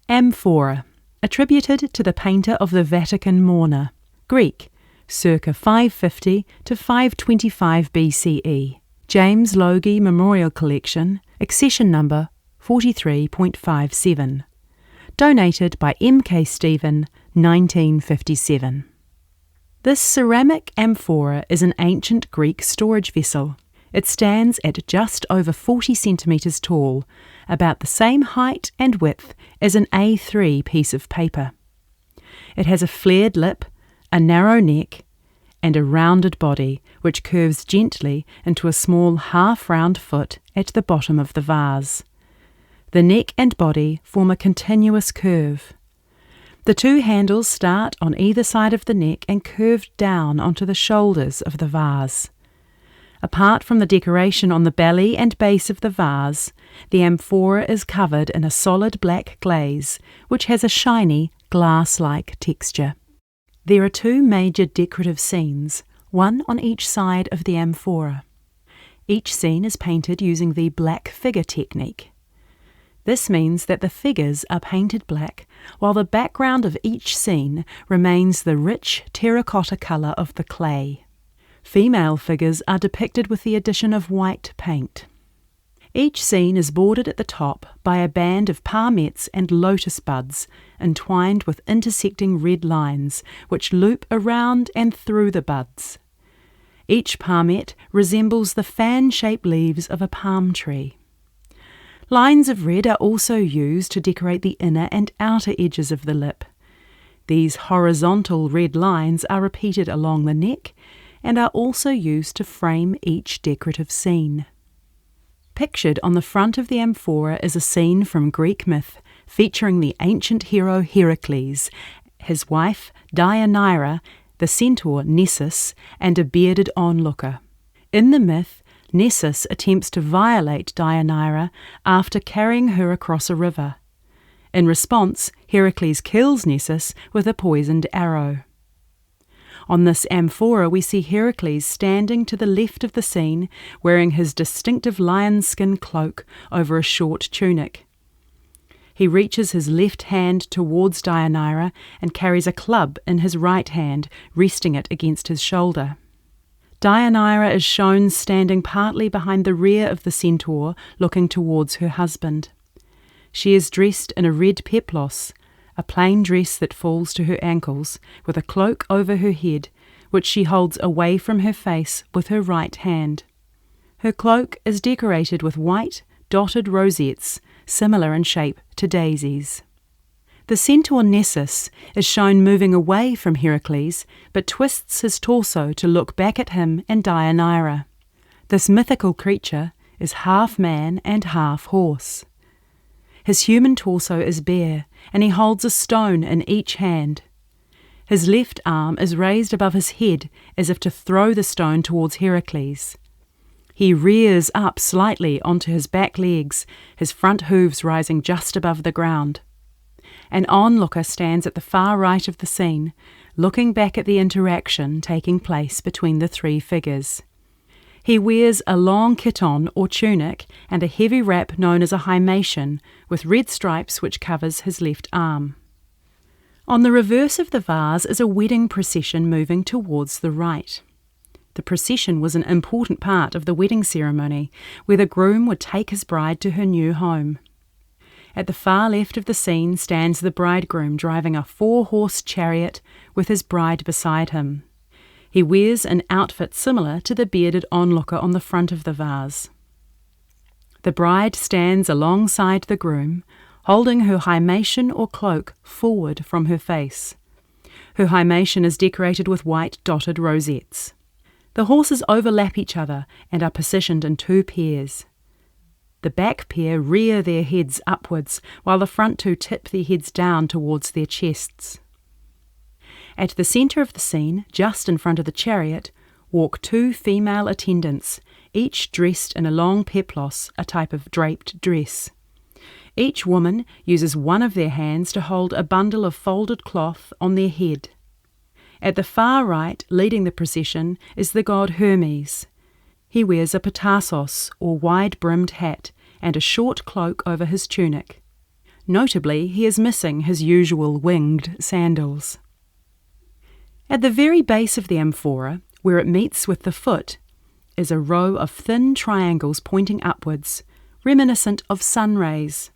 Amphora, attributed to the painter of the Vatican Mourner. Greek, circa 550 to 525 BCE. James Logie Memorial Collection, accession number 43.57. Donated by M.K. Stephen, 1957. This ceramic amphora is an ancient Greek storage vessel. It stands at just over 40 centimetres tall, about the same height and width as an A3 piece of paper. It has a flared lip, a narrow neck, and a rounded body which curves gently into a small half-round foot at the bottom of the vase. The neck and body form a continuous curve. The two handles start on either side of the neck and curve down onto the shoulders of the vase. Apart from the decoration on the belly and base of the vase, the amphora is covered in a solid black glaze, which has a shiny, glass-like texture. There are two major decorative scenes, one on each side of the amphora. Each scene is painted using the black figure technique. This means that the figures are painted black, while the background of each scene remains the rich terracotta colour of the clay. Female figures are depicted with the addition of white paint. Each scene is bordered at the top by a band of palmettes and lotus buds, entwined with intersecting red lines, which loop around and through the buds. Each palmette resembles the fan-shaped leaves of a palm tree. Lines of red are also used to decorate the inner and outer edges of the lip. These horizontal red lines are repeated along the neck and are also used to frame each decorative scene. Pictured on the front of the amphora is a scene from Greek myth featuring the ancient hero Heracles, his wife Deianira, the centaur Nessus, and a bearded onlooker. In the myth, Nessus attempts to violate Deianira after carrying her across a river. In response, Heracles kills Nessus with a poisoned arrow. On this amphora we see Heracles standing to the left of the scene, wearing his distinctive lion skin cloak over a short tunic. He reaches his left hand towards Deianira and carries a club in his right hand, resting it against his shoulder. Deianira is shown standing partly behind the rear of the centaur, looking towards her husband. She is dressed in a red peplos, a plain dress that falls to her ankles, with a cloak over her head, which she holds away from her face with her right hand. Her cloak is decorated with white, dotted rosettes, similar in shape to daisies. The centaur Nessus is shown moving away from Heracles, but twists his torso to look back at him and Deianira. This mythical creature is half man and half horse. His human torso is bare, and he holds a stone in each hand. His left arm is raised above his head as if to throw the stone towards Heracles. He rears up slightly onto his back legs, his front hooves rising just above the ground. An onlooker stands at the far right of the scene, looking back at the interaction taking place between the three figures. He wears a long chiton or tunic and a heavy wrap known as a himation, with red stripes which covers his left arm. On the reverse of the vase is a wedding procession moving towards the right. The procession was an important part of the wedding ceremony, where the groom would take his bride to her new home. At the far left of the scene stands the bridegroom driving a 4-horse chariot with his bride beside him. He wears an outfit similar to the bearded onlooker on the front of the vase. The bride stands alongside the groom, holding her himation or cloak forward from her face. Her himation is decorated with white dotted rosettes. The horses overlap each other and are positioned in 2 pairs. The back pair rear their heads upwards, while the front 2 tip their heads down towards their chests. At the centre of the scene, just in front of the chariot, walk 2 female attendants, each dressed in a long peplos, a type of draped dress. Each woman uses one of their hands to hold a bundle of folded cloth on their head. At the far right, leading the procession, is the god Hermes. He wears a petasos, or wide-brimmed hat, and a short cloak over his tunic. Notably, he is missing his usual winged sandals. At the very base of the amphora, where it meets with the foot, is a row of thin triangles pointing upwards, reminiscent of sun rays.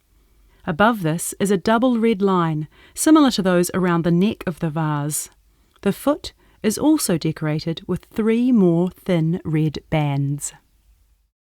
Above this is a double red line, similar to those around the neck of the vase. The foot is also decorated with 3 more thin red bands.